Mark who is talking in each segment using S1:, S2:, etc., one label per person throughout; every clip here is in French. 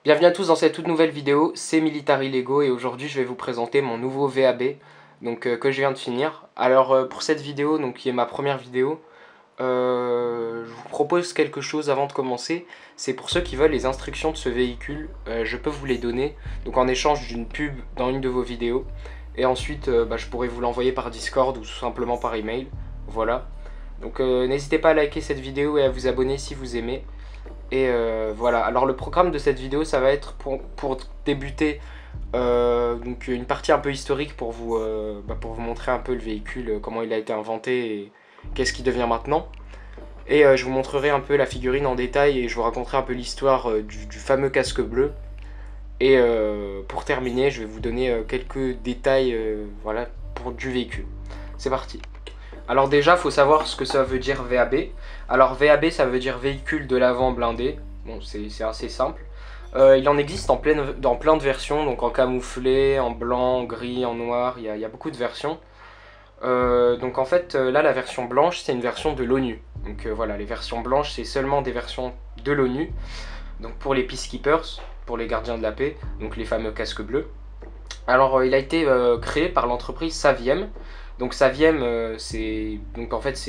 S1: Bienvenue à tous dans cette toute nouvelle vidéo, c'est Military Lego et aujourd'hui je vais vous présenter mon nouveau VAB que je viens de finir. Alors pour cette vidéo, qui est ma première vidéo, je vous propose quelque chose avant de commencer. C'est pour ceux qui veulent les instructions de ce véhicule, je peux vous les donner donc en échange d'une pub dans une de vos vidéos. Et ensuite je pourrais vous l'envoyer par Discord ou tout simplement par email. Voilà. Donc n'hésitez pas à liker cette vidéo et à vous abonner si vous aimez. Et voilà, alors le programme de cette vidéo, ça va être pour débuter donc une partie un peu historique pour vous montrer un peu le véhicule, comment il a été inventé et qu'est-ce qui devient maintenant. Et je vous montrerai un peu la figurine en détail et je vous raconterai un peu l'histoire du fameux casque bleu. Et pour terminer, je vais vous donner quelques détails voilà, du véhicule. C'est parti. Alors déjà, il faut savoir ce que ça veut dire VAB. Alors VAB, ça veut dire véhicule de l'avant blindé. Bon, c'est assez simple. Il en existe dans plein de versions, donc en camouflé, en blanc, en gris, en noir, il y a beaucoup de versions. Donc en fait, là, la version blanche, c'est une version de l'ONU. Donc voilà, les versions blanches, c'est seulement des versions de l'ONU. Donc pour les Peacekeepers, pour les gardiens de la paix, donc les fameux casques bleus. Alors il a été créé par l'entreprise Saviem. Donc Saviem, c'est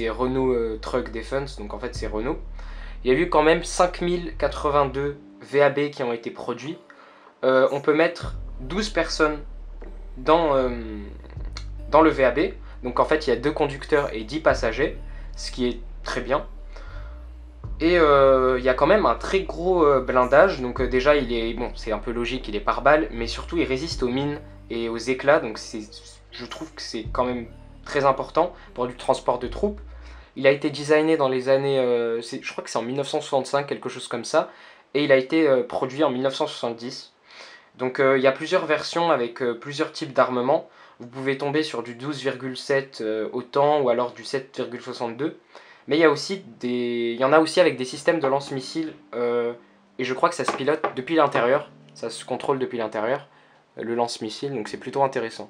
S1: Renault Truck Defense, donc en fait c'est Renault. Il y a eu quand même 5082 VAB qui ont été produits. On peut mettre 12 personnes dans le VAB. Donc en fait il y a 2 conducteurs et 10 passagers, ce qui est très bien. Et il y a quand même un très gros blindage, donc déjà c'est un peu logique, il est par balle, mais surtout il résiste aux mines et aux éclats, donc je trouve que c'est quand même très important pour du transport de troupes. Il a été designé dans les années, je crois que c'est en 1965, quelque chose comme ça, et il a été produit en 1970. Donc il y a plusieurs versions avec plusieurs types d'armement. Vous pouvez tomber sur du 12,7 autant ou alors du 7,62. Mais il y en a aussi avec des systèmes de lance-missiles et je crois que ça se pilote depuis l'intérieur, ça se contrôle depuis l'intérieur, le lance-missile, donc c'est plutôt intéressant.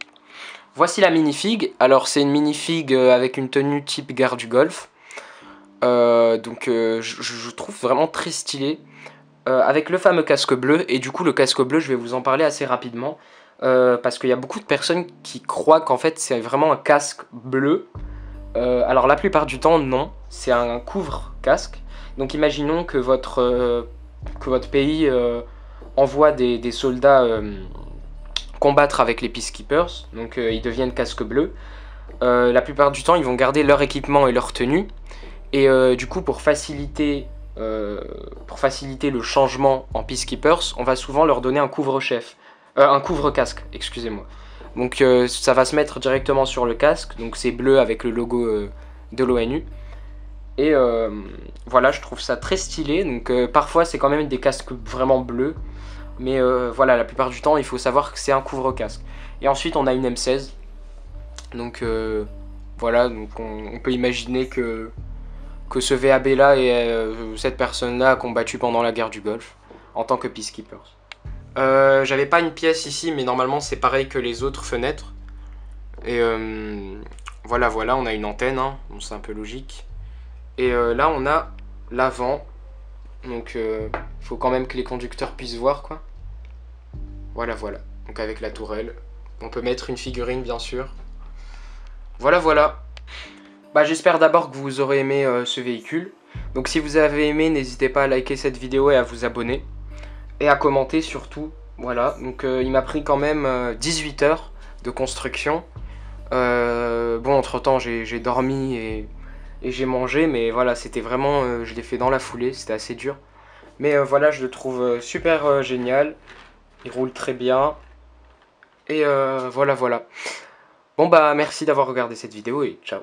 S1: Voici la minifig. Alors c'est une minifig avec une tenue type gare du Golfe. Je trouve vraiment très stylé. Avec le fameux casque bleu, et du coup le casque bleu je vais vous en parler assez rapidement. Parce qu'il y a beaucoup de personnes qui croient qu'en fait c'est vraiment un casque bleu. Alors la plupart du temps non, c'est un couvre-casque. Donc imaginons que votre pays envoie des soldats combattre avec les Peacekeepers, donc ils deviennent casque bleu. La plupart du temps ils vont garder leur équipement et leur tenue. Et du coup pour faciliter le changement en Peacekeepers, on va souvent leur donner un couvre-chef. Un couvre-casque, excusez-moi. Donc ça va se mettre directement sur le casque, donc c'est bleu avec le logo de l'ONU. Et voilà, je trouve ça très stylé, donc parfois c'est quand même des casques vraiment bleus. Mais voilà, la plupart du temps il faut savoir que c'est un couvre-casque. Et ensuite on a une M16. Donc voilà, donc on peut imaginer que ce VAB là et cette personne là a combattu pendant la guerre du Golfe en tant que Peacekeepers. J'avais pas une pièce ici, mais normalement c'est pareil que les autres fenêtres. Et voilà, on a une antenne, hein, bon, c'est un peu logique. Et là on a l'avant, donc faut quand même que les conducteurs puissent voir quoi. Voilà, donc avec la tourelle. On peut mettre une figurine bien sûr. Voilà. Bah, j'espère d'abord que vous aurez aimé ce véhicule. Donc si vous avez aimé, n'hésitez pas à liker cette vidéo et à vous abonner. Et à commenter surtout. Voilà, donc il m'a pris quand même 18 heures de construction. Bon, entre temps j'ai dormi et j'ai mangé, mais voilà, c'était vraiment, je l'ai fait dans la foulée, c'était assez dur. Mais voilà, je le trouve super génial. Il roule très bien. Et voilà. Bon bah merci d'avoir regardé cette vidéo et ciao.